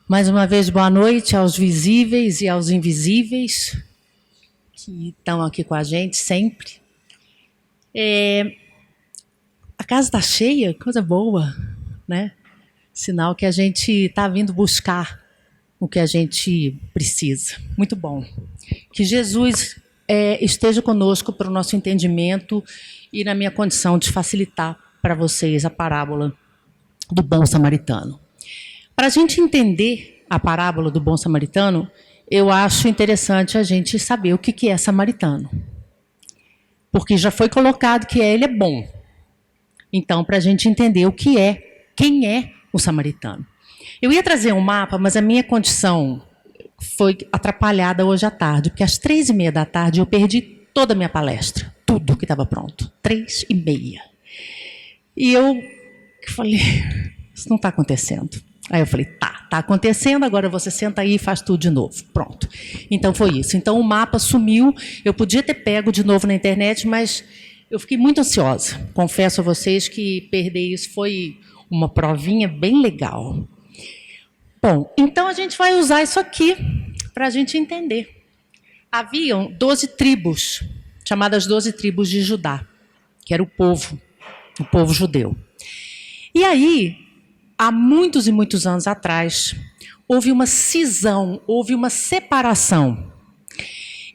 Mais uma vez, boa noite aos visíveis e aos invisíveis que estão aqui com a gente sempre. A casa está cheia, coisa boa, né? Sinal que a gente está vindo buscar o que a gente precisa. Muito bom. Que Jesus esteja conosco para o nosso entendimento e na minha condição de facilitar para vocês a parábola do bom samaritano. Para a gente entender a parábola do bom samaritano, eu acho interessante a gente saber o que é samaritano. Porque já foi colocado que ele é bom. Então, para a gente entender quem é o samaritano. Eu ia trazer um mapa, mas a minha condição foi atrapalhada hoje à tarde, porque às 3h30 da tarde eu perdi toda a minha palestra, tudo que estava pronto, 3h30. E eu falei, isso não está acontecendo. Aí eu falei, tá acontecendo, agora você senta aí e faz tudo de novo. Pronto. Então foi isso. Então o mapa sumiu, eu podia ter pego de novo na internet, mas eu fiquei muito ansiosa. Confesso a vocês que perder isso foi uma provinha bem legal. Bom, então a gente vai usar isso aqui para a gente entender. Haviam 12 tribos, chamadas 12 tribos de Judá, que era o povo judeu. E aí, há muitos e muitos anos atrás, houve uma cisão, houve uma separação.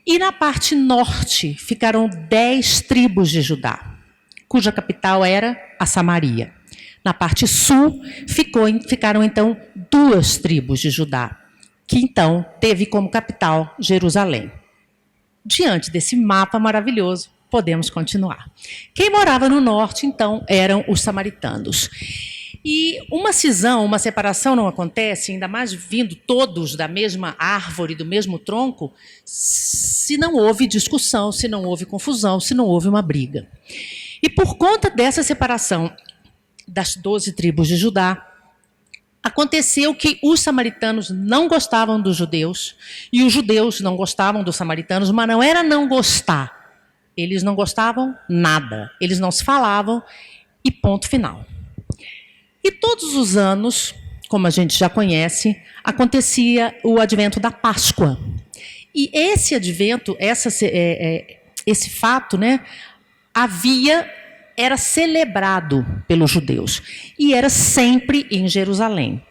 E na parte norte ficaram 10 tribos de Judá, cuja capital era a Samaria. Na parte sul ficaram então 2 tribos de Judá, que então teve como capital Jerusalém. Diante desse mapa maravilhoso, podemos continuar. Quem morava no norte, então, eram os samaritanos. E uma cisão, uma separação não acontece, ainda mais vindo todos da mesma árvore, do mesmo tronco, se não houve discussão, se não houve confusão, se não houve uma briga. E por conta dessa separação das 12 tribos de Judá, aconteceu que os samaritanos não gostavam dos judeus e os judeus não gostavam dos samaritanos, mas não era não gostar. Eles não gostavam nada, eles não se falavam e ponto final. E todos os anos, como a gente já conhece, acontecia o advento da Páscoa. E esse advento, esse fato, né, era celebrado pelos judeus. E era sempre em Jerusalém.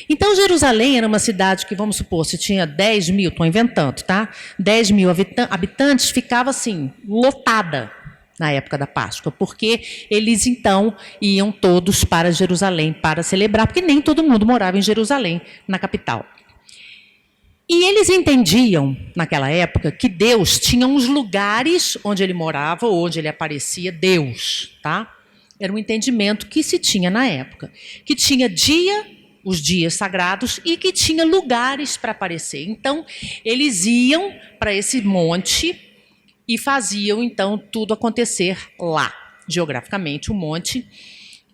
Então, Jerusalém era uma cidade que, vamos supor, se tinha 10 mil, estou inventando, tá? 10 mil habitantes, ficava assim, lotada na época da Páscoa, porque eles então iam todos para Jerusalém para celebrar, porque nem todo mundo morava em Jerusalém, na capital. E eles entendiam, naquela época, que Deus tinha uns lugares onde ele morava, ou onde ele aparecia, Deus, tá? Era um entendimento que se tinha na época, que tinha os dias sagrados, e que tinha lugares para aparecer. Então, eles iam para esse monte e faziam, então, tudo acontecer lá, geograficamente, o monte.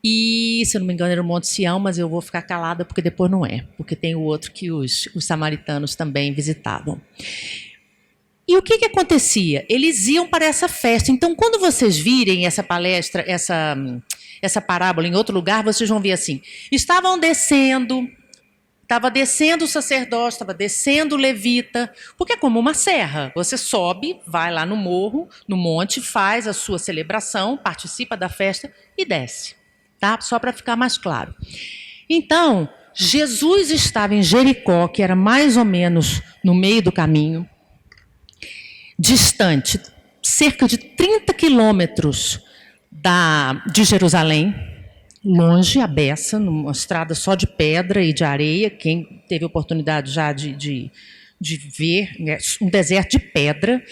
E, se eu não me engano, era o Monte Sião, mas eu vou ficar calada porque depois não é, porque tem o outro que os samaritanos também visitavam. E o que acontecia? Eles iam para essa festa. Então, quando vocês virem essa palestra, essa parábola em outro lugar, vocês vão ver assim, estava descendo o sacerdote, estava descendo o levita, porque é como uma serra. Você sobe, vai lá no morro, no monte, faz a sua celebração, participa da festa e desce. Tá? Só para ficar mais claro. Então, Jesus estava em Jericó, que era mais ou menos no meio do caminho, distante, cerca de 30 quilômetros de Jerusalém, longe, à beça, numa estrada só de pedra e de areia. Quem teve oportunidade já de ver, um deserto de pedra.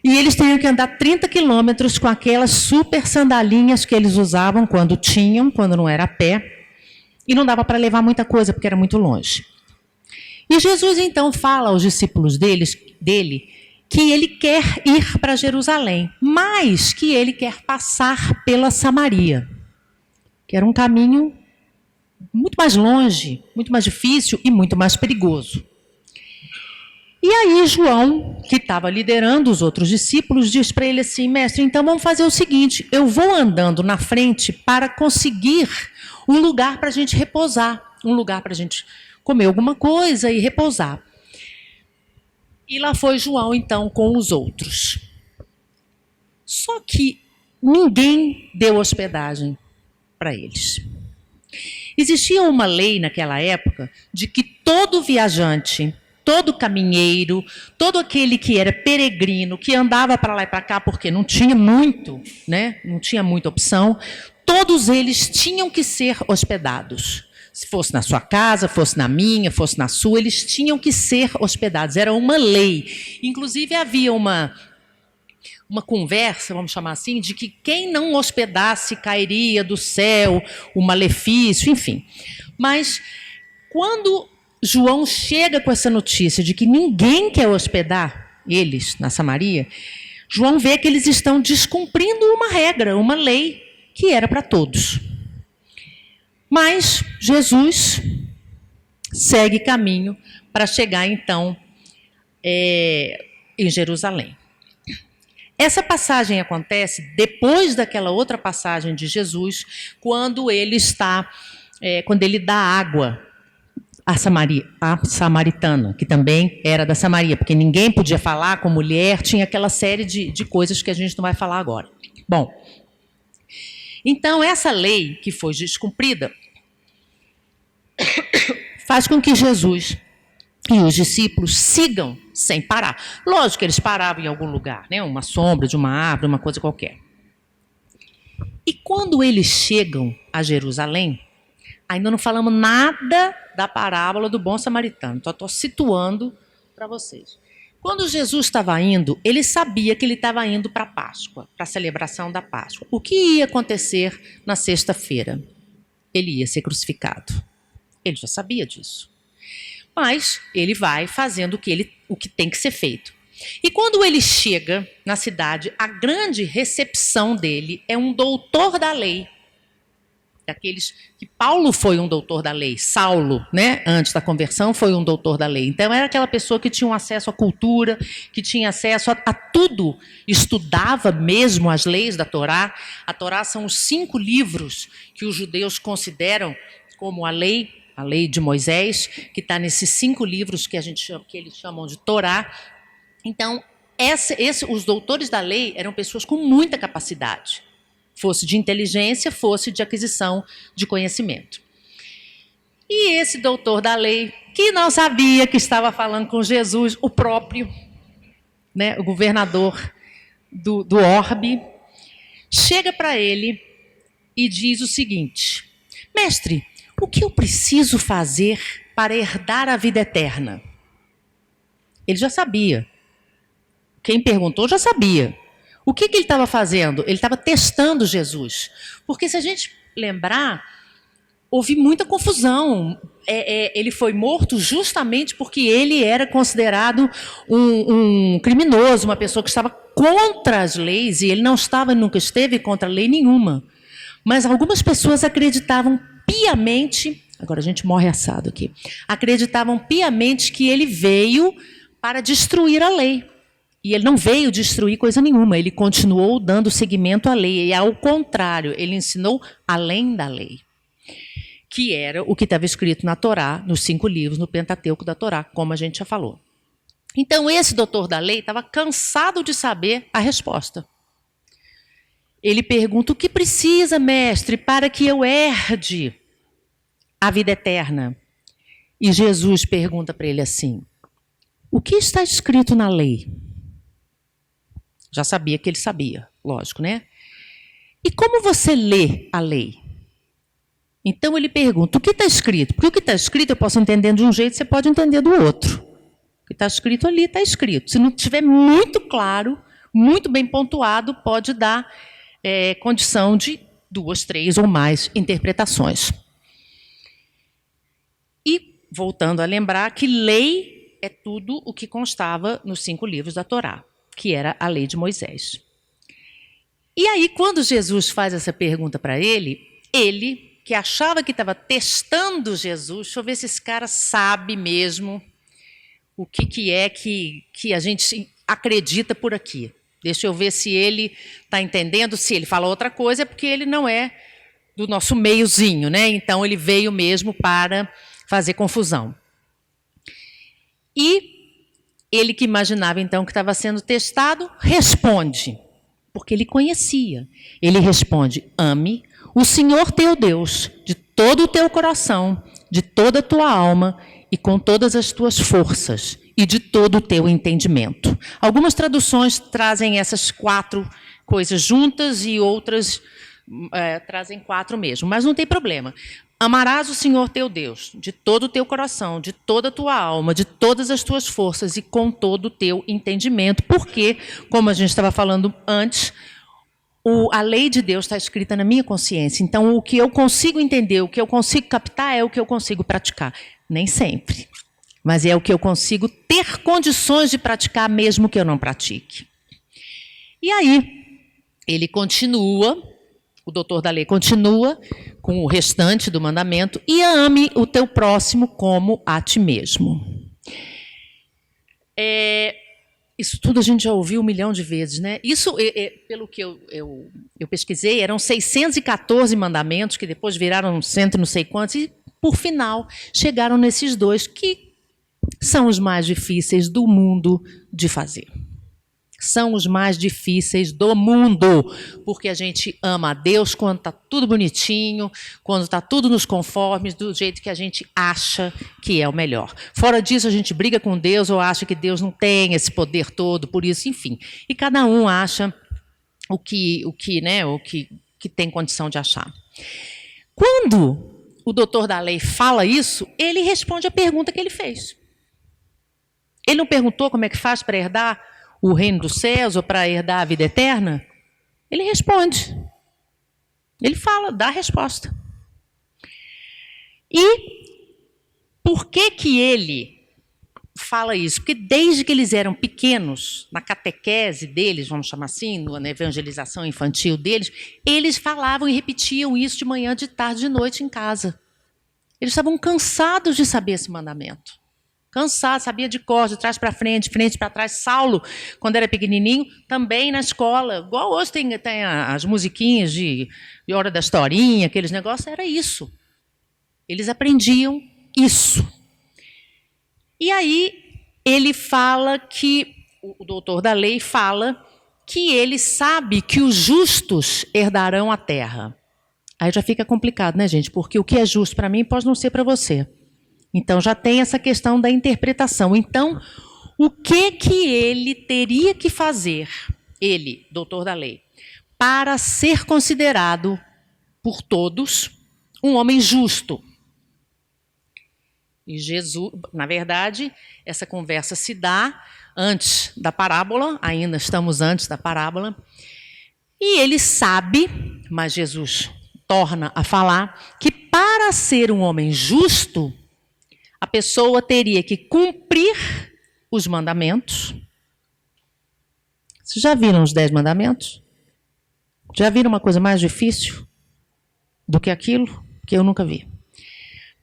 E eles teriam que andar 30 quilômetros com aquelas super sandalinhas que eles usavam quando não era a pé. E não dava para levar muita coisa, porque era muito longe. E Jesus, então, fala aos discípulos dele que ele quer ir para Jerusalém, mas que ele quer passar pela Samaria, que era um caminho muito mais longe, muito mais difícil e muito mais perigoso. E aí João, que estava liderando os outros discípulos, diz para ele assim, mestre, então vamos fazer o seguinte, eu vou andando na frente para conseguir um lugar para a gente repousar, um lugar para a gente comer alguma coisa e repousar. E lá foi João, então, com os outros. Só que ninguém deu hospedagem para eles. Existia uma lei naquela época de que todo viajante, todo caminheiro, todo aquele que era peregrino, que andava para lá e para cá, porque não tinha muito, né? Não tinha muita opção, todos eles tinham que ser hospedados. Se fosse na sua casa, fosse na minha, fosse na sua, eles tinham que ser hospedados. Era uma lei. Inclusive havia uma conversa, vamos chamar assim, de que quem não hospedasse cairia do céu, o malefício, enfim. Mas quando João chega com essa notícia de que ninguém quer hospedar eles na Samaria, João vê que eles estão descumprindo uma regra, uma lei que era para todos. Mas Jesus segue caminho para chegar então em Jerusalém. Essa passagem acontece depois daquela outra passagem de Jesus, quando ele dá água à samaritana, que também era da Samaria, porque ninguém podia falar com mulher, tinha aquela série de coisas que a gente não vai falar agora. Bom, então essa lei que foi descumprida faz com que Jesus e os discípulos sigam sem parar. Lógico que eles paravam em algum lugar, né? Uma sombra de uma árvore, uma coisa qualquer. E quando eles chegam a Jerusalém, ainda não falamos nada da parábola do bom samaritano. Então, estou situando para vocês. Quando Jesus estava indo, ele sabia que ele estava indo para a Páscoa, para a celebração da Páscoa. O que ia acontecer na sexta-feira? Ele ia ser crucificado. Ele já sabia disso. Mas ele vai fazendo o que tem que ser feito. E quando ele chega na cidade, a grande recepção dele é um doutor da lei. Daqueles que Paulo foi um doutor da lei, Saulo, né, antes da conversão, foi um doutor da lei. Então era aquela pessoa que tinha um acesso à cultura, que tinha acesso a tudo, estudava mesmo as leis da Torá. A Torá são os 5 livros que os judeus consideram como a lei de Moisés, que está nesses 5 livros que eles chamam de Torá. Então, os doutores da lei eram pessoas com muita capacidade, fosse de inteligência, fosse de aquisição de conhecimento. E esse doutor da lei, que não sabia que estava falando com Jesus, o próprio, né, o governador do orbe, chega para ele e diz o seguinte: mestre, o que eu preciso fazer para herdar a vida eterna? Ele já sabia. Quem perguntou já sabia. O que ele estava fazendo? Ele estava testando Jesus. Porque se a gente lembrar, houve muita confusão. Ele foi morto justamente porque ele era considerado um criminoso, uma pessoa que estava contra as leis, e ele nunca esteve contra lei nenhuma. Mas algumas pessoas acreditavam piamente, agora a gente morre assado aqui, acreditavam piamente que ele veio para destruir a lei. E ele não veio destruir coisa nenhuma, ele continuou dando seguimento à lei. E ao contrário, ele ensinou além da lei, que era o que estava escrito na Torá, nos 5 livros, no Pentateuco da Torá, como a gente já falou. Então esse doutor da lei estava cansado de saber a resposta. Ele pergunta: o que precisa, mestre, para que eu herde a vida eterna? E Jesus pergunta para ele assim: o que está escrito na lei? Já sabia que ele sabia, lógico, né? E como você lê a lei? Então ele pergunta: o que está escrito? Porque o que está escrito eu posso entender de um jeito, você pode entender do outro. O que está escrito ali está escrito. Se não estiver muito claro, muito bem pontuado, pode dar condição de 2, 3 ou mais interpretações. E, voltando a lembrar que lei é tudo o que constava nos 5 livros da Torá, que era a lei de Moisés. E aí, quando Jesus faz essa pergunta para ele, que achava que estava testando Jesus, deixa eu ver se esse cara sabe mesmo o que é que a gente acredita por aqui. Deixa eu ver se ele está entendendo. Se ele fala outra coisa, é porque ele não é do nosso meiozinho, né? Então, ele veio mesmo para fazer confusão. E ele, que imaginava então que estava sendo testado, responde, porque ele conhecia. Ele responde: ame o Senhor teu Deus de todo o teu coração, de toda a tua alma e com todas as tuas forças e de todo o teu entendimento. Algumas traduções trazem essas 4 coisas juntas e outras trazem 4 mesmo, mas não tem problema. Amarás o Senhor teu Deus de todo o teu coração, de toda a tua alma, de todas as tuas forças e com todo o teu entendimento, porque, como a gente estava falando antes, a lei de Deus está escrita na minha consciência. Então, o que eu consigo entender, o que eu consigo captar é o que eu consigo praticar. Nem sempre, mas é o que eu consigo ter condições de praticar, mesmo que eu não pratique. E aí, ele continua, o doutor da lei continua com o restante do mandamento: e ame o teu próximo como a ti mesmo. Isso tudo a gente já ouviu 1 milhão de vezes, né? Isso, pelo que eu pesquisei, eram 614 mandamentos, que depois viraram 100 não sei quantos, e por final chegaram nesses 2, que são os mais difíceis do mundo de fazer. São os mais difíceis do mundo, porque a gente ama a Deus quando está tudo bonitinho, quando está tudo nos conformes, do jeito que a gente acha que é o melhor. Fora disso, a gente briga com Deus ou acha que Deus não tem esse poder todo, por isso, enfim. E cada um acha o que tem condição de achar. Quando o doutor da lei fala isso, ele responde a pergunta que ele fez. Ele não perguntou como é que faz para herdar o reino dos céus ou para herdar a vida eterna. Ele responde. Ele fala, dá a resposta. E por que ele fala isso? Porque desde que eles eram pequenos, na catequese deles, vamos chamar assim, na evangelização infantil deles, eles falavam e repetiam isso de manhã, de tarde, de noite em casa. Eles estavam cansados de saber esse mandamento. Cansado, sabia de cor, de trás para frente, frente para trás. Saulo, quando era pequenininho, também na escola. Igual hoje tem as musiquinhas de Hora da Historinha, aqueles negócios, era isso. Eles aprendiam isso. E aí ele fala que, o doutor da lei fala que ele sabe que os justos herdarão a terra. Aí já fica complicado, né, gente? Porque o que é justo para mim pode não ser para você. Então, já tem essa questão da interpretação. Então, o que ele teria que fazer, ele, doutor da lei, para ser considerado por todos um homem justo? E Jesus, na verdade, essa conversa se dá antes da parábola, ainda estamos antes da parábola, e ele sabe, mas Jesus torna a falar, que para ser um homem justo, a pessoa teria que cumprir os mandamentos. Vocês já viram os 10 mandamentos? Já viram uma coisa mais difícil do que aquilo? Que eu nunca vi.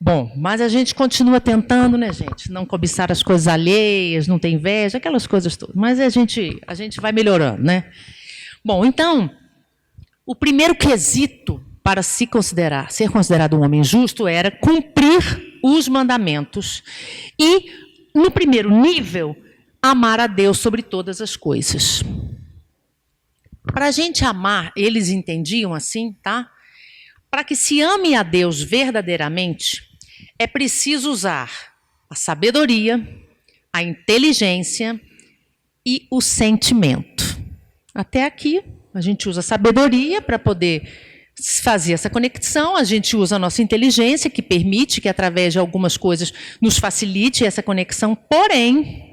Bom, mas a gente continua tentando, né, gente? Não cobiçar as coisas alheias, não ter inveja, aquelas coisas todas. Mas a gente vai melhorando, né? Bom, então, o primeiro quesito para ser considerado um homem justo era cumprir os mandamentos e, no primeiro nível, amar a Deus sobre todas as coisas. Para a gente amar, eles entendiam assim, tá? Para que se ame a Deus verdadeiramente, é preciso usar a sabedoria, a inteligência e o sentimento. Até aqui, a gente usa a sabedoria para poder fazer essa conexão, a gente usa a nossa inteligência, que permite que, através de algumas coisas, nos facilite essa conexão, porém,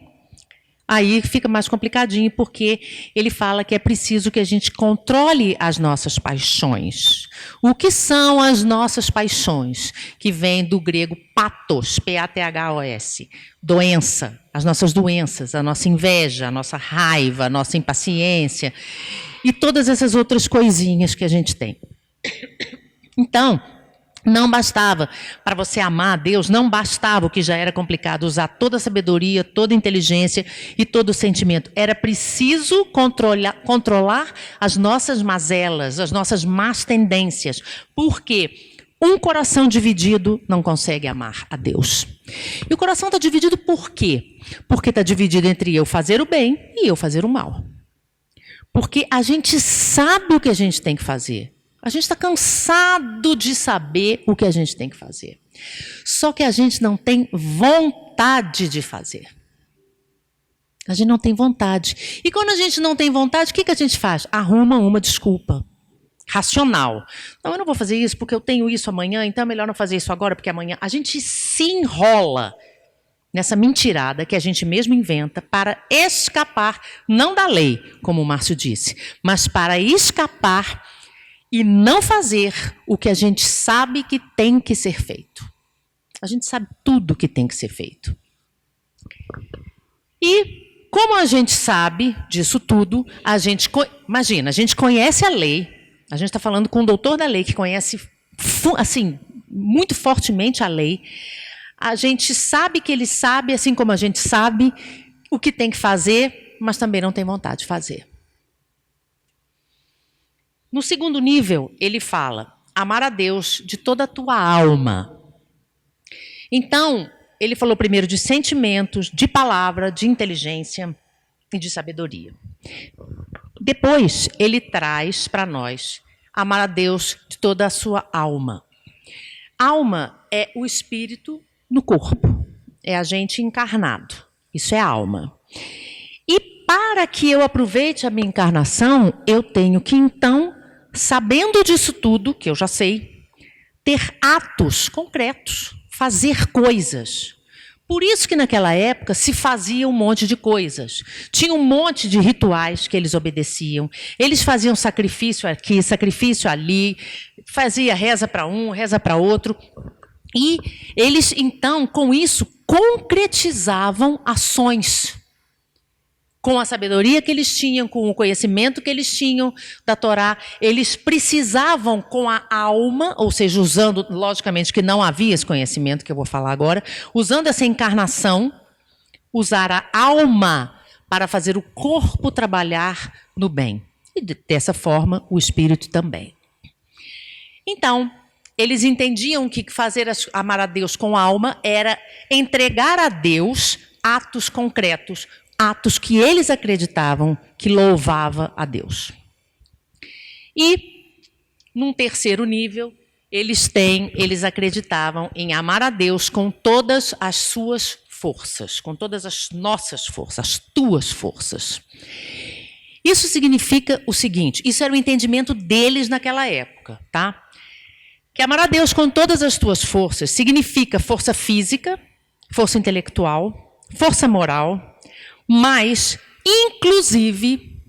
aí fica mais complicadinho, porque ele fala que é preciso que a gente controle as nossas paixões. O que são as nossas paixões? Que vem do grego pathos, P-A-T-H-O-S, doença, as nossas doenças, a nossa inveja, a nossa raiva, a nossa impaciência, e todas essas outras coisinhas que a gente tem. Então, não bastava, para você amar a Deus, não bastava o que já era complicado, usar toda a sabedoria, toda a inteligência e todo o sentimento. Era preciso controlar as nossas mazelas, as nossas más tendências. Por quê? Um coração dividido não consegue amar a Deus. E o coração está dividido por quê? Porque está dividido entre eu fazer o bem e eu fazer o mal. Porque a gente sabe o que a gente tem que fazer. A gente está cansado de saber o que a gente tem que fazer. Só que a gente não tem vontade de fazer. A gente não tem vontade. E quando a gente não tem vontade, o que a gente faz? Arruma uma desculpa racional. Não, eu não vou fazer isso porque eu tenho isso amanhã, então é melhor não fazer isso agora, porque amanhã... A gente se enrola nessa mentirada que a gente mesmo inventa para escapar, não da lei, como o Márcio disse, mas para escapar e não fazer o que a gente sabe que tem que ser feito. A gente sabe tudo que tem que ser feito. E como a gente sabe disso tudo, imagina, a gente conhece a lei. A gente está falando com um doutor da lei que conhece assim, muito fortemente a lei. A gente sabe que ele sabe, assim como a gente sabe o que tem que fazer, mas também não tem vontade de fazer. No segundo nível, ele fala, amar a Deus de toda a tua alma. Então, ele falou primeiro de sentimentos, de palavra, de inteligência e de sabedoria. Depois, ele traz para nós amar a Deus de toda a sua alma. Alma é o espírito no corpo. É a gente encarnado. Isso é alma. E para que eu aproveite a minha encarnação, eu tenho que, então, sabendo disso tudo, que eu já sei, ter atos concretos, fazer coisas. Por isso que naquela época se fazia um monte de coisas. Tinha um monte de rituais que eles obedeciam. Eles faziam sacrifício aqui, sacrifício ali, fazia reza para um, reza para outro. E eles, então, com isso, concretizavam ações. Com a sabedoria que eles tinham, com o conhecimento que eles tinham da Torá, eles precisavam com a alma, ou seja, usando, logicamente que não havia esse conhecimento que eu vou falar agora, usando essa encarnação, usar a alma para fazer o corpo trabalhar no bem. E dessa forma, o espírito também. Então, eles entendiam que amar a Deus com a alma era entregar a Deus atos concretos, atos que eles acreditavam que louvava a Deus. E, num terceiro nível, eles acreditavam em amar a Deus com todas as suas forças, com todas as nossas forças, as tuas forças. Isso significa o seguinte, isso era o entendimento deles naquela época, tá? Que amar a Deus com todas as tuas forças significa força física, força intelectual, força moral, mas, inclusive,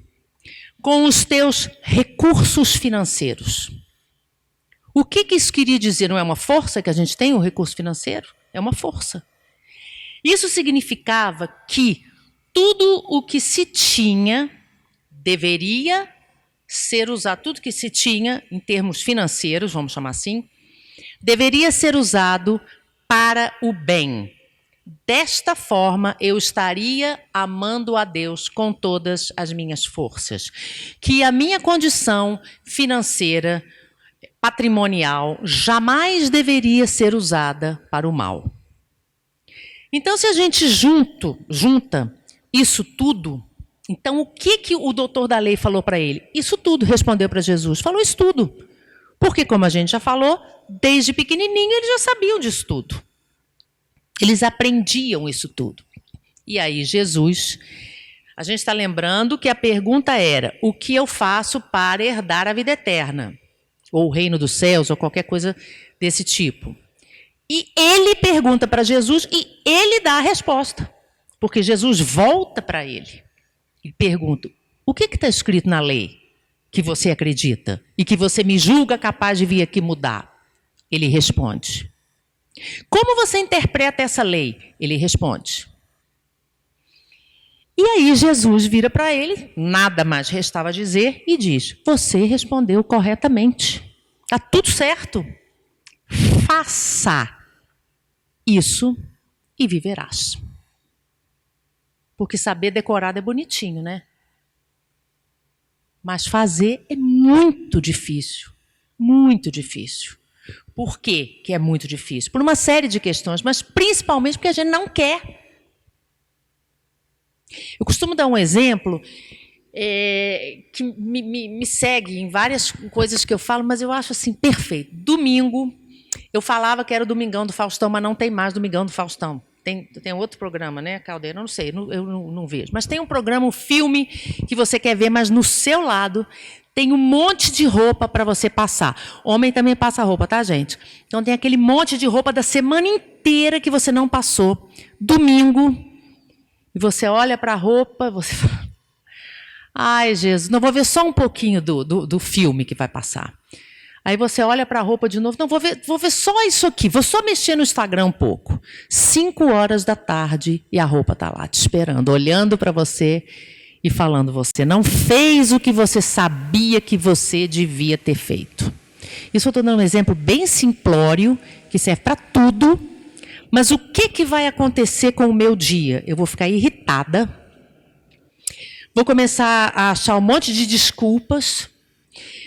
com os teus recursos financeiros. O que isso queria dizer? Não é uma força que a gente tem, o recurso financeiro? É uma força. Isso significava que tudo o que se tinha deveria ser usado, tudo que se tinha, em termos financeiros, vamos chamar assim, deveria ser usado para o bem. Desta forma, eu estaria amando a Deus com todas as minhas forças. Que a minha condição financeira, patrimonial, jamais deveria ser usada para o mal. Então, se a gente junta isso tudo, então o que o doutor da lei falou para ele? Isso tudo, respondeu para Jesus. Falou isso tudo. Porque, como a gente já falou, desde pequenininho eles já sabiam disso tudo. Eles aprendiam isso tudo. E aí Jesus, a gente está lembrando que a pergunta era, o que eu faço para herdar a vida eterna? Ou o reino dos céus, ou qualquer coisa desse tipo. E ele pergunta para Jesus e ele dá a resposta. Porque Jesus volta para ele e pergunta, o que está escrito na lei que você acredita e que você me julga capaz de vir aqui mudar? Ele responde. Como você interpreta essa lei? Ele responde. E aí Jesus vira para ele, nada mais restava dizer, e diz, você respondeu corretamente. Está tudo certo. Faça isso e viverás. Porque saber decorado é bonitinho, né? Mas fazer é muito difícil. Muito difícil. Por quê que é muito difícil? Por uma série de questões, mas principalmente porque a gente não quer. Eu costumo dar um exemplo que me segue em várias coisas que eu falo, mas eu acho assim perfeito. Domingo, eu falava que era o Domingão do Faustão, mas não tem mais Domingão do Faustão. Tem outro programa, né, Caldeira? Eu não sei, eu não vejo. Mas tem um programa, um filme que você quer ver, mas no seu lado tem um monte de roupa para você passar. Homem também passa roupa, tá, gente? Então tem aquele monte de roupa da semana inteira que você não passou. Domingo, e você olha para a roupa, você fala, ai, Jesus, não vou ver só um pouquinho do filme que vai passar. Aí você olha para a roupa de novo, não, vou ver só isso aqui, vou só mexer no Instagram um pouco. 5h e a roupa está lá te esperando, olhando para você e falando, você não fez o que você sabia que você devia ter feito. Isso eu estou dando um exemplo bem simplório, que serve para tudo, mas o que vai acontecer com o meu dia? Eu vou ficar irritada, vou começar a achar um monte de desculpas,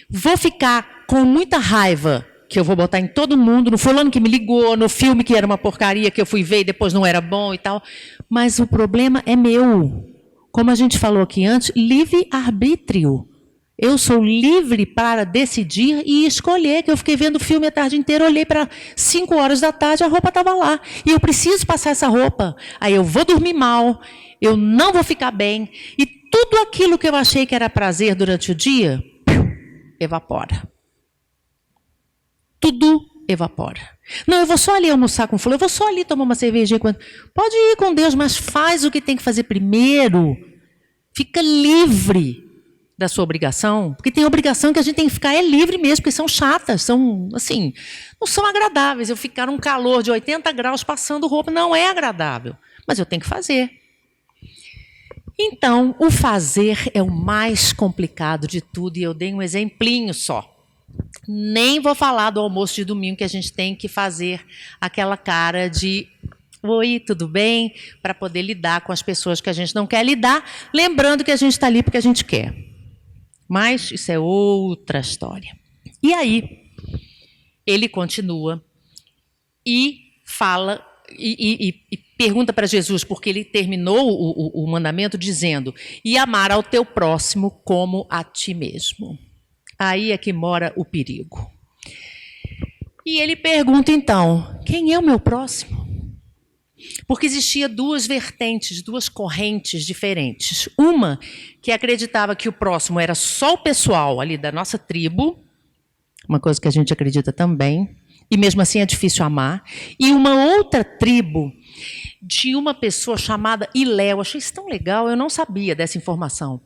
vou ficar com muita raiva, que eu vou botar em todo mundo, no fulano que me ligou, no filme que era uma porcaria, que eu fui ver e depois não era bom e tal. Mas o problema é meu. Como a gente falou aqui antes, livre-arbítrio. Eu sou livre para decidir e escolher, que eu fiquei vendo o filme a tarde inteira, olhei para 5h, a roupa estava lá. E eu preciso passar essa roupa. Aí eu vou dormir mal, eu não vou ficar bem. E tudo aquilo que eu achei que era prazer durante o dia, evapora. Tudo evapora. Não, eu vou só ali almoçar com fulano, eu vou só ali tomar uma cervejinha. Pode ir com Deus, mas faz o que tem que fazer primeiro. Fica livre da sua obrigação, porque tem obrigação que a gente tem que ficar livre mesmo, porque são chatas, são assim, não são agradáveis. Eu ficar num calor de 80 graus passando roupa não é agradável, mas eu tenho que fazer. Então, o fazer é o mais complicado de tudo, e eu dei um exemplinho só. Nem vou falar do almoço de domingo, que a gente tem que fazer aquela cara de oi, tudo bem? Para poder lidar com as pessoas que a gente não quer lidar, lembrando que a gente está ali porque a gente quer. Mas isso é outra história. E aí, ele continua e fala e pergunta para Jesus, porque ele terminou o mandamento dizendo, e amar ao teu próximo como a ti mesmo. Aí é que mora o perigo. E ele pergunta então, quem é o meu próximo? Porque existia duas vertentes, duas correntes diferentes. Uma que acreditava que o próximo era só o pessoal ali da nossa tribo, uma coisa que a gente acredita também, e mesmo assim é difícil amar. E uma outra tribo de uma pessoa chamada Iléu. Achei isso tão legal, eu não sabia dessa informação.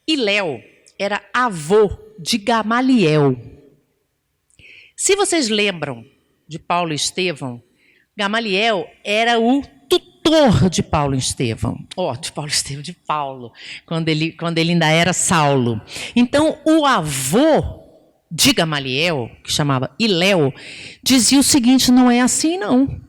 Iléu era avô de Gamaliel. Se vocês lembram de Paulo e Estevão, Gamaliel era o tutor de Paulo e Estevão. De Paulo, quando ele ainda era Saulo. Então, o avô de Gamaliel, que chamava Iléu, dizia o seguinte, não é assim não.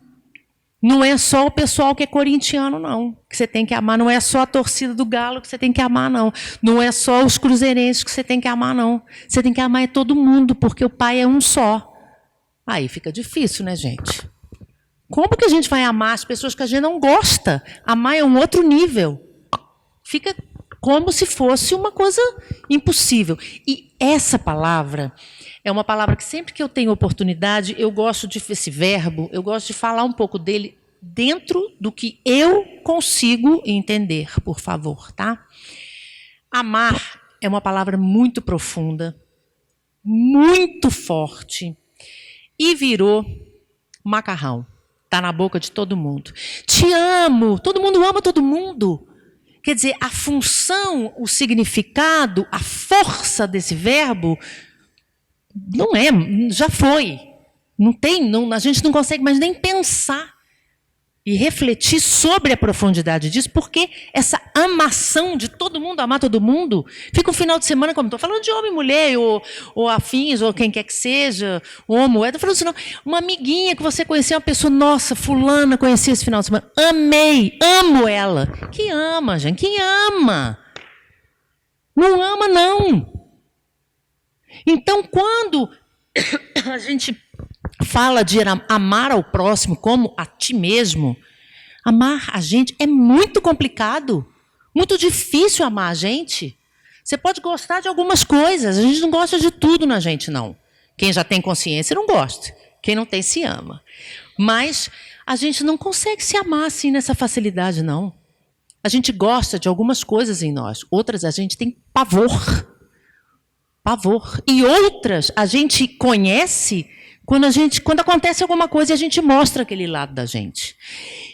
Não é só o pessoal que é corintiano, não, que você tem que amar. Não é só a torcida do Galo que você tem que amar, não. Não é só os cruzeirenses que você tem que amar, não. Você tem que amar todo mundo, porque o Pai é um só. Aí fica difícil, né, gente? Como que a gente vai amar as pessoas que a gente não gosta? Amar é um outro nível. Fica como se fosse uma coisa impossível. E essa palavra é uma palavra que sempre que eu tenho oportunidade, eu gosto esse verbo, eu gosto de falar um pouco dele dentro do que eu consigo entender, por favor, tá? Amar é uma palavra muito profunda, muito forte, e virou macarrão. Está na boca de todo mundo. Te amo, todo mundo ama todo mundo. Quer dizer, a função, o significado, a força desse verbo não é, já foi. Não tem, a gente não consegue mais nem pensar e refletir sobre a profundidade disso, porque essa amação de todo mundo, amar todo mundo, fica um final de semana, como estou falando de homem, mulher, ou afins, ou quem quer que seja, homo, estou falando assim, não, uma amiguinha que você conheceu, uma pessoa, nossa, fulana, conheci esse final de semana, amei, amo ela. Que ama, gente, quem ama? Não ama, não. Então, quando a gente fala de amar ao próximo como a ti mesmo, amar a gente é muito complicado, muito difícil amar a gente. Você pode gostar de algumas coisas, a gente não gosta de tudo na gente, não. Quem já tem consciência não gosta, quem não tem se ama. Mas a gente não consegue se amar assim nessa facilidade, não. A gente gosta de algumas coisas em nós, outras a gente tem pavor. Pavor. E outras a gente conhece quando acontece alguma coisa e a gente mostra aquele lado da gente.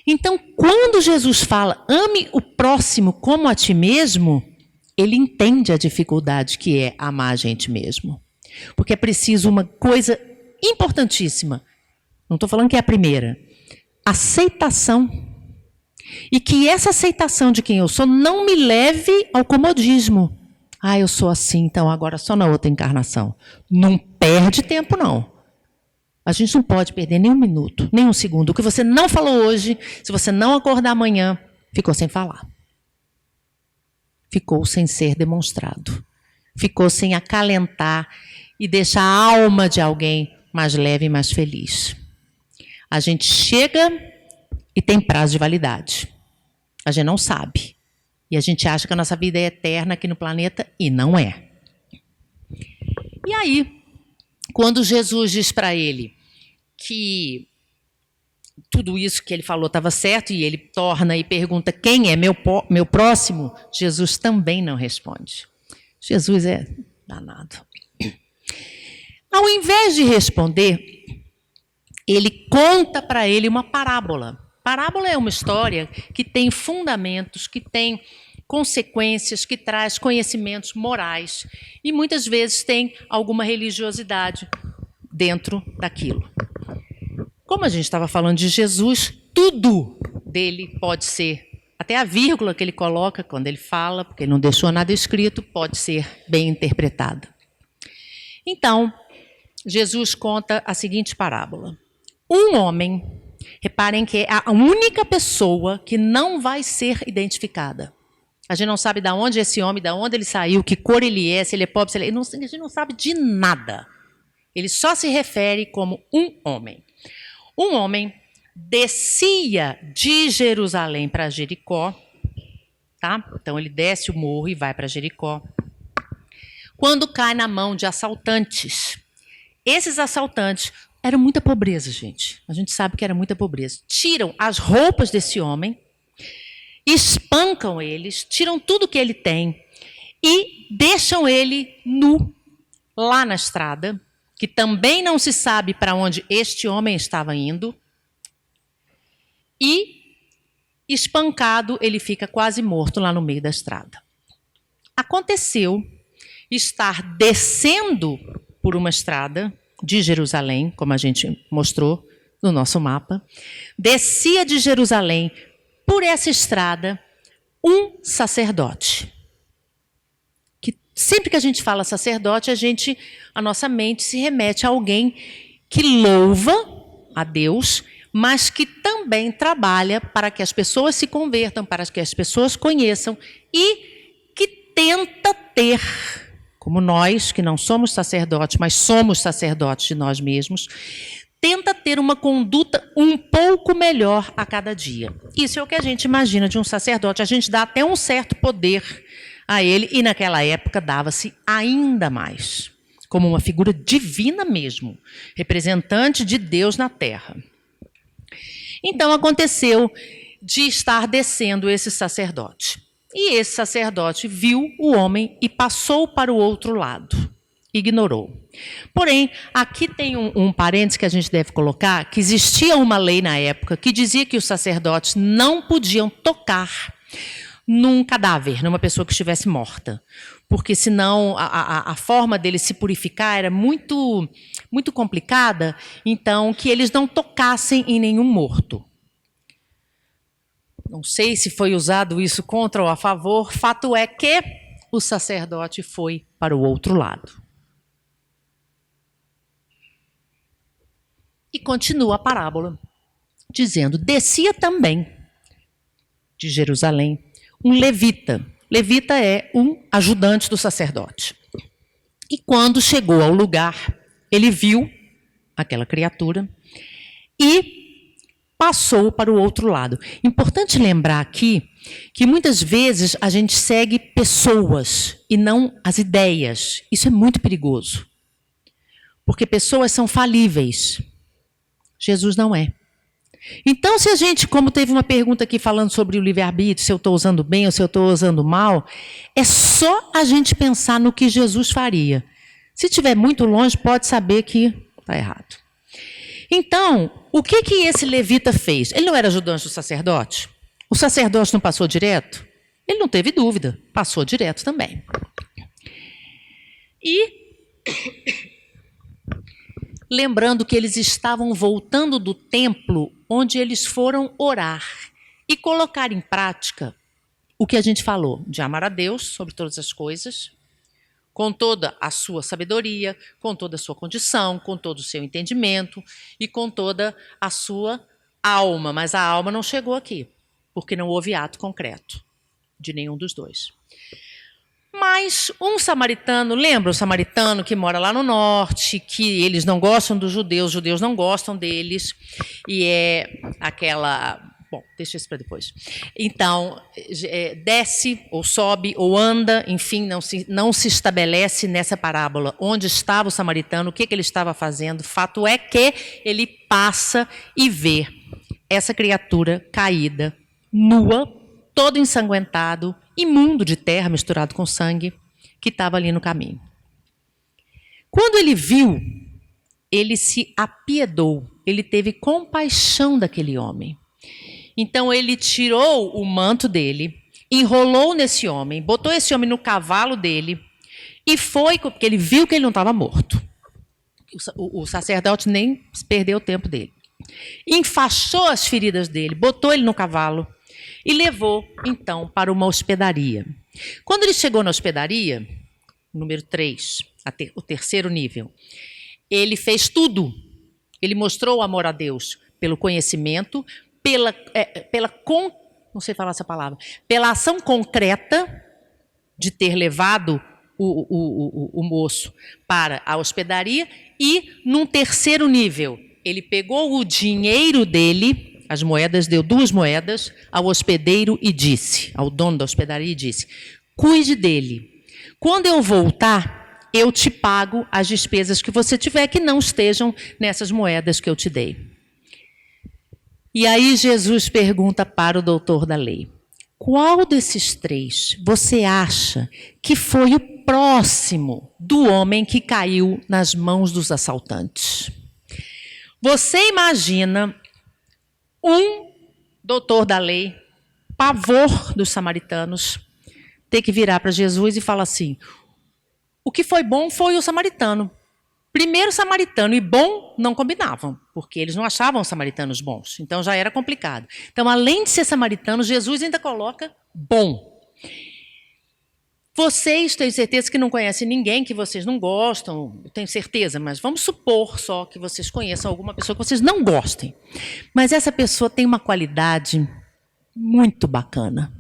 Então, quando Jesus fala, ame o próximo como a ti mesmo, ele entende a dificuldade que é amar a gente mesmo. Porque é preciso uma coisa importantíssima. Não estou falando que é a primeira. Aceitação. E que essa aceitação de quem eu sou não me leve ao comodismo. Ah, eu sou assim, então agora só na outra encarnação. Não perde tempo, não. A gente não pode perder nem um minuto, nem um segundo. O que você não falou hoje, se você não acordar amanhã, ficou sem falar. Ficou sem ser demonstrado. Ficou sem acalentar e deixar a alma de alguém mais leve e mais feliz. A gente chega e tem prazo de validade. A gente não sabe. E a gente acha que a nossa vida é eterna aqui no planeta e não é. E aí, quando Jesus diz para ele que tudo isso que ele falou estava certo e ele torna e pergunta quem é meu próximo, Jesus também não responde. Jesus é danado. Ao invés de responder, ele conta para ele uma parábola. Parábola é uma história que tem fundamentos, que tem consequências, que traz conhecimentos morais e muitas vezes tem alguma religiosidade dentro daquilo. Como a gente estava falando de Jesus, tudo dele pode ser, até a vírgula que ele coloca quando ele fala, porque ele não deixou nada escrito, pode ser bem interpretada. Então, Jesus conta a seguinte parábola. Um homem, reparem que é a única pessoa que não vai ser identificada. A gente não sabe de onde esse homem, de onde ele saiu, que cor ele é, se ele é pobre, se ele é... A gente não sabe de nada. Ele só se refere como um homem. Um homem descia de Jerusalém para Jericó, tá? Então ele desce o morro e vai para Jericó. Quando cai na mão de assaltantes. Esses assaltantes eram muita pobreza, gente. A gente sabe que era muita pobreza. Tiram as roupas desse homem, espancam eles, tiram tudo que ele tem e deixam ele nu lá na estrada, que também não se sabe para onde este homem estava indo. E, espancado, ele fica quase morto lá no meio da estrada. Aconteceu estar descendo por uma estrada de Jerusalém, como a gente mostrou no nosso mapa, descia de Jerusalém por essa estrada um sacerdote. Que sempre que a gente fala sacerdote, a nossa mente se remete a alguém que louva a Deus, mas que também trabalha para que as pessoas se convertam, para que as pessoas conheçam e que tenta ter, como nós, que não somos sacerdotes, mas somos sacerdotes de nós mesmos, tenta ter uma conduta um pouco melhor a cada dia. Isso é o que a gente imagina de um sacerdote. A gente dá até um certo poder a ele, e naquela época dava-se ainda mais, como uma figura divina mesmo, representante de Deus na terra. Então aconteceu de estar descendo esse sacerdote. E esse sacerdote viu o homem e passou para o outro lado. Ignorou. Porém, aqui tem um parênteses que a gente deve colocar, que existia uma lei na época que dizia que os sacerdotes não podiam tocar num cadáver, numa pessoa que estivesse morta. Porque senão a forma dele se purificar era muito, muito complicada, então que eles não tocassem em nenhum morto. Não sei se foi usado isso contra ou a favor, fato é que o sacerdote foi para o outro lado. E continua a parábola, dizendo, descia também de Jerusalém um levita. Levita é um ajudante do sacerdote. E quando chegou ao lugar, ele viu aquela criatura e passou para o outro lado. Importante lembrar aqui que muitas vezes a gente segue pessoas e não as ideias. Isso é muito perigoso. Porque pessoas são falíveis. Jesus não é. Então, se a gente, como teve uma pergunta aqui falando sobre o livre-arbítrio, se eu estou usando bem ou se eu estou usando mal, é só a gente pensar no que Jesus faria. Se estiver muito longe, pode saber que está errado. Então, o que esse levita fez? Ele não era ajudante do sacerdote? O sacerdote não passou direto? Ele não teve dúvida, passou direto também. E, lembrando que eles estavam voltando do templo onde eles foram orar e colocar em prática o que a gente falou, de amar a Deus sobre todas as coisas, com toda a sua sabedoria, com toda a sua condição, com todo o seu entendimento e com toda a sua alma. Mas a alma não chegou aqui, porque não houve ato concreto de nenhum dos dois. Mas um samaritano, lembra o samaritano que mora lá no norte, que eles não gostam dos judeus, os judeus não gostam deles, e é aquela... Bom, deixa isso para depois. Então, desce, ou sobe, ou anda, enfim, não se estabelece nessa parábola onde estava o samaritano, o que ele estava fazendo. Fato é que ele passa e vê essa criatura caída, nua, todo ensanguentado, imundo de terra misturado com sangue, que estava ali no caminho. Quando ele viu, ele se apiedou, ele teve compaixão daquele homem. Então ele tirou o manto dele, enrolou nesse homem, botou esse homem no cavalo dele e foi, porque ele viu que ele não estava morto. O sacerdote nem perdeu o tempo dele. Enfaixou as feridas dele, botou ele no cavalo e levou, então, para uma hospedaria. Quando ele chegou na hospedaria, número 3, o terceiro nível, ele fez tudo. Ele mostrou o amor a Deus pelo conhecimento, não sei falar essa palavra, pela ação concreta de ter levado o moço para a hospedaria e, num terceiro nível, ele pegou o dinheiro dele, as moedas, deu 2 moedas ao hospedeiro e disse, ao dono da hospedaria, e disse: cuide dele. Quando eu voltar, eu te pago as despesas que você tiver que não estejam nessas moedas que eu te dei. E aí Jesus pergunta para o doutor da lei: qual desses 3 você acha que foi o próximo do homem que caiu nas mãos dos assaltantes? Você imagina um doutor da lei, pavor dos samaritanos, ter que virar para Jesus e falar assim: o que foi bom foi o samaritano. Primeiro, samaritano e bom não combinavam, porque eles não achavam os samaritanos bons. Então já era complicado. Então, além de ser samaritano, Jesus ainda coloca bom. Vocês têm certeza que não conhecem ninguém que vocês não gostam, eu tenho certeza, mas vamos supor só que vocês conheçam alguma pessoa que vocês não gostem. Mas essa pessoa tem uma qualidade muito bacana.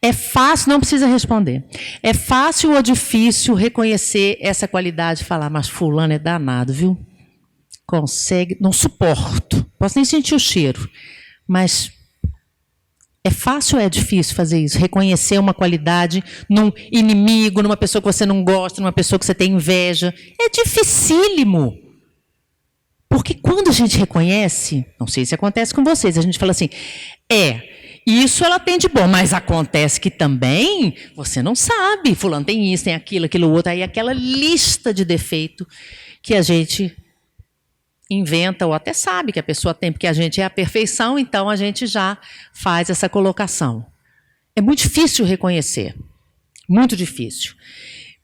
É fácil, não precisa responder. É fácil ou difícil reconhecer essa qualidade e falar: mas fulano é danado, viu? Consegue, não suporto, posso nem sentir o cheiro, mas é fácil ou é difícil fazer isso? Reconhecer uma qualidade num inimigo, numa pessoa que você não gosta, numa pessoa que você tem inveja. É dificílimo. Porque quando a gente reconhece, não sei se acontece com vocês, a gente fala assim: isso ela tem de bom, mas acontece que também você não sabe. Fulano tem isso, tem aquilo, aquilo outro. Aí aquela lista de defeito que a gente inventa ou até sabe que a pessoa tem, porque a gente é a perfeição, então a gente já faz essa colocação. É muito difícil reconhecer, muito difícil.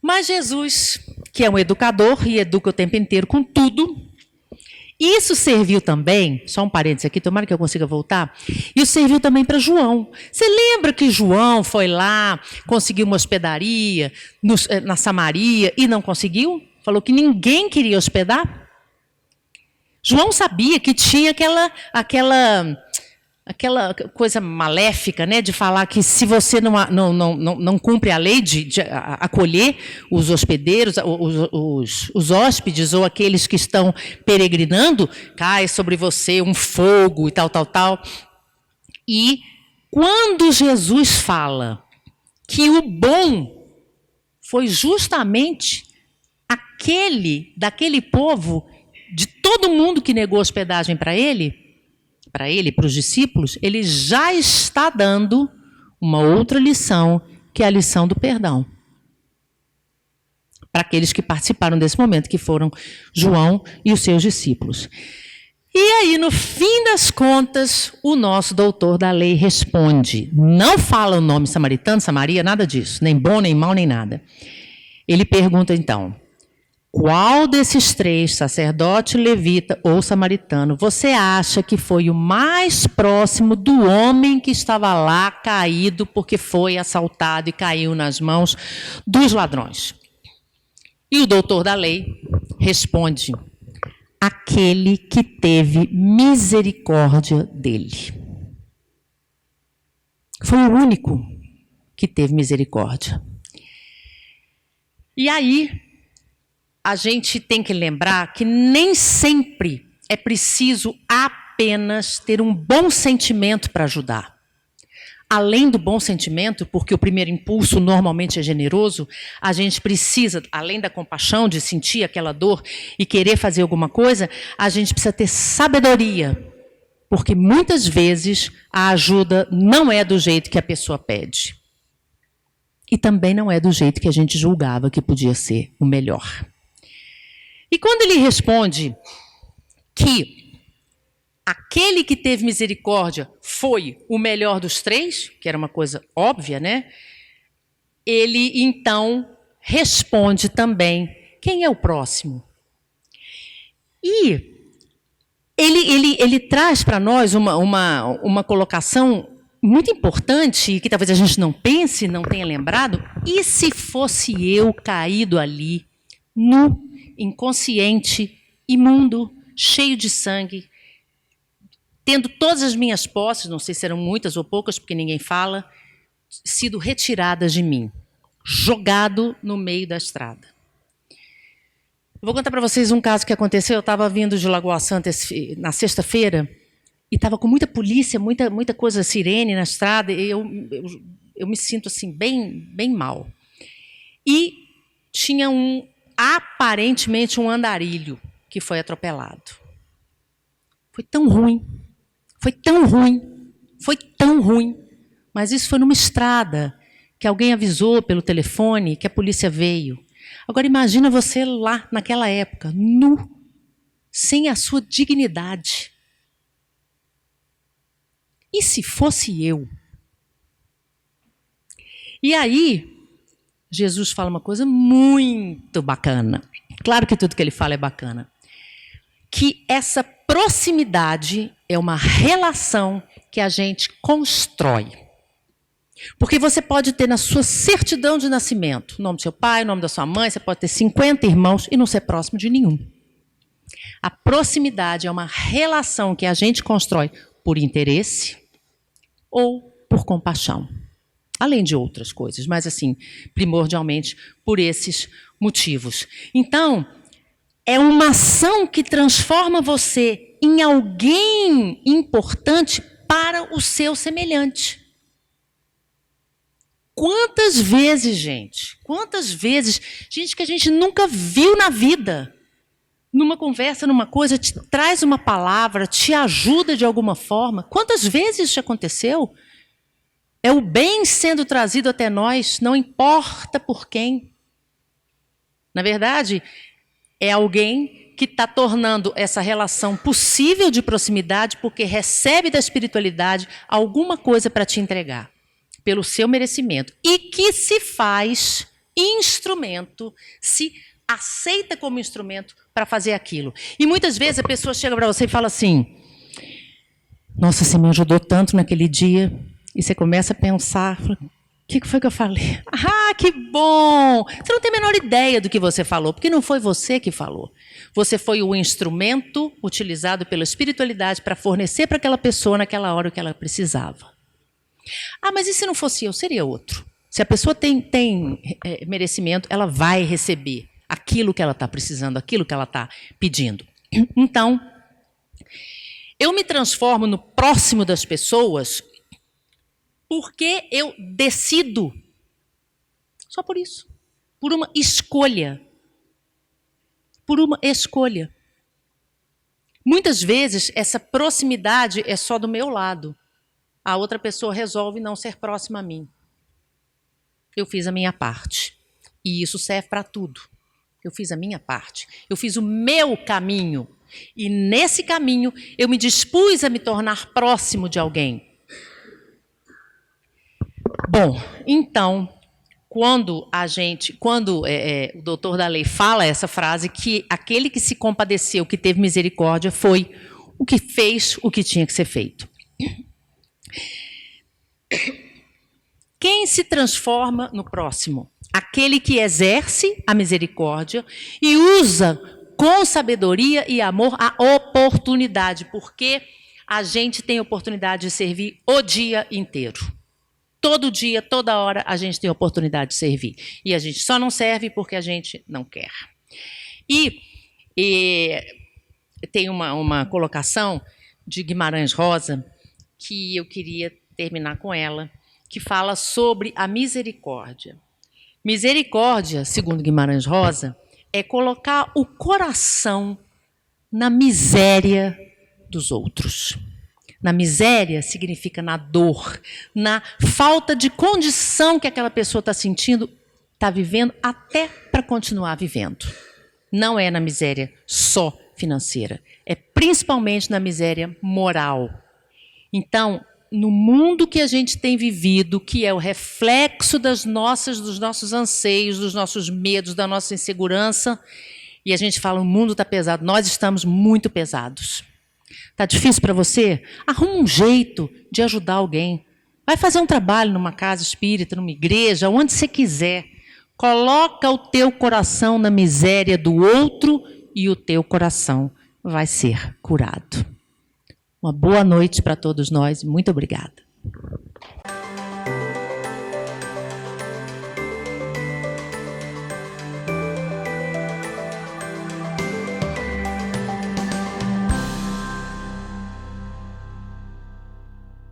Mas Jesus, que é um educador e educa o tempo inteiro com tudo, isso serviu também, só um parênteses aqui, tomara que eu consiga voltar, isso serviu também para João. Você lembra que João foi lá, conseguiu uma hospedaria na Samaria e não conseguiu? Falou que ninguém queria hospedar? João sabia que tinha aquela coisa maléfica, né, de falar que se você não cumpre a lei de acolher os hospedeiros, os hóspedes ou aqueles que estão peregrinando, cai sobre você um fogo e tal, tal, tal. E quando Jesus fala que o bom foi justamente daquele povo, de todo mundo que negou hospedagem para ele, para os discípulos, ele já está dando uma outra lição, que é a lição do perdão. Para aqueles que participaram desse momento, que foram João e os seus discípulos. E aí, no fim das contas, o nosso doutor da lei responde. Não fala o nome samaritano, Samaria, nada disso. Nem bom, nem mal, nem nada. Ele pergunta então: qual desses três, sacerdote, levita ou samaritano, você acha que foi o mais próximo do homem que estava lá caído porque foi assaltado e caiu nas mãos dos ladrões? E o doutor da lei responde: aquele que teve misericórdia dele. Foi o único que teve misericórdia. E aí, a gente tem que lembrar que nem sempre é preciso apenas ter um bom sentimento para ajudar. Além do bom sentimento, porque o primeiro impulso normalmente é generoso, a gente precisa, além da compaixão, de sentir aquela dor e querer fazer alguma coisa, a gente precisa ter sabedoria, porque muitas vezes a ajuda não é do jeito que a pessoa pede. E também não é do jeito que a gente julgava que podia ser o melhor. E quando ele responde que aquele que teve misericórdia foi o melhor dos três, que era uma coisa óbvia, né? Ele, então, responde também: quem é o próximo? E ele traz para nós uma colocação muito importante, que talvez a gente não pense, não tenha lembrado. E se fosse eu caído ali, nu, inconsciente, imundo, cheio de sangue, tendo todas as minhas posses, não sei se eram muitas ou poucas, porque ninguém fala, sido retiradas de mim, jogado no meio da estrada. Eu vou contar para vocês um caso que aconteceu. Eu estava vindo de Lagoa Santa na sexta-feira e estava com muita polícia, muita coisa, sirene na estrada, e eu me sinto assim bem mal. E tinha aparentemente um andarilho que foi atropelado. Foi tão ruim. Mas isso foi numa estrada, que alguém avisou pelo telefone que a polícia veio. Agora imagina você lá naquela época, nu, sem a sua dignidade. E se fosse eu? E aí, Jesus fala uma coisa muito bacana. Claro que tudo que ele fala é bacana. Que essa proximidade é uma relação que a gente constrói. Porque você pode ter na sua certidão de nascimento o nome do seu pai, o nome da sua mãe, você pode ter 50 irmãos e não ser próximo de nenhum. A proximidade é uma relação que a gente constrói por interesse ou por compaixão. Além de outras coisas, mas assim, primordialmente por esses motivos. Então, é uma ação que transforma você em alguém importante para o seu semelhante. Quantas vezes, gente, que a gente nunca viu na vida, numa conversa, numa coisa, te traz uma palavra, te ajuda de alguma forma. Quantas vezes isso aconteceu? É o bem sendo trazido até nós, não importa por quem. Na verdade, é alguém que está tornando essa relação possível de proximidade porque recebe da espiritualidade alguma coisa para te entregar, pelo seu merecimento. E que se faz instrumento, se aceita como instrumento para fazer aquilo. E muitas vezes a pessoa chega para você e fala assim: nossa, você me ajudou tanto naquele dia. E você começa a pensar, O que foi que eu falei? Ah, que bom! Você não tem a menor ideia do que você falou, porque não foi você que falou. Você foi o instrumento utilizado pela espiritualidade para fornecer para aquela pessoa naquela hora o que ela precisava. Ah, mas e se não fosse eu? Seria outro. Se a pessoa tem merecimento, ela vai receber aquilo que ela está precisando, aquilo que ela está pedindo. Então, eu me transformo no próximo das pessoas porque eu decido. Só por isso. Por uma escolha. Por uma escolha. Muitas vezes, essa proximidade é só do meu lado. A outra pessoa resolve não ser próxima a mim. Eu fiz a minha parte. E isso serve para tudo. Eu fiz a minha parte. Eu fiz o meu caminho. E nesse caminho, eu me dispus a me tornar próximo de alguém. Bom, então, quando o doutor da lei fala essa frase, que aquele que se compadeceu, que teve misericórdia, foi o que fez o que tinha que ser feito. Quem se transforma no próximo? Aquele que exerce a misericórdia e usa com sabedoria e amor a oportunidade, porque a gente tem oportunidade de servir o dia inteiro. Todo dia, toda hora, a gente tem oportunidade de servir. E a gente só não serve porque a gente não quer. E tem uma colocação de Guimarães Rosa, que eu queria terminar com ela, que fala sobre a misericórdia. Misericórdia, segundo Guimarães Rosa, é colocar o coração na miséria dos outros. Na miséria significa na dor, na falta de condição que aquela pessoa está sentindo, está vivendo, até para continuar vivendo. Não é na miséria só financeira, é principalmente na miséria moral. Então, no mundo que a gente tem vivido, que é o reflexo dos nossos anseios, dos nossos medos, da nossa insegurança, e a gente fala, o mundo está pesado, nós estamos muito pesados. Está difícil para você? Arruma um jeito de ajudar alguém. Vai fazer um trabalho numa casa espírita, numa igreja, onde você quiser. Coloca o teu coração na miséria do outro e o teu coração vai ser curado. Uma boa noite para todos nós. Muito obrigada.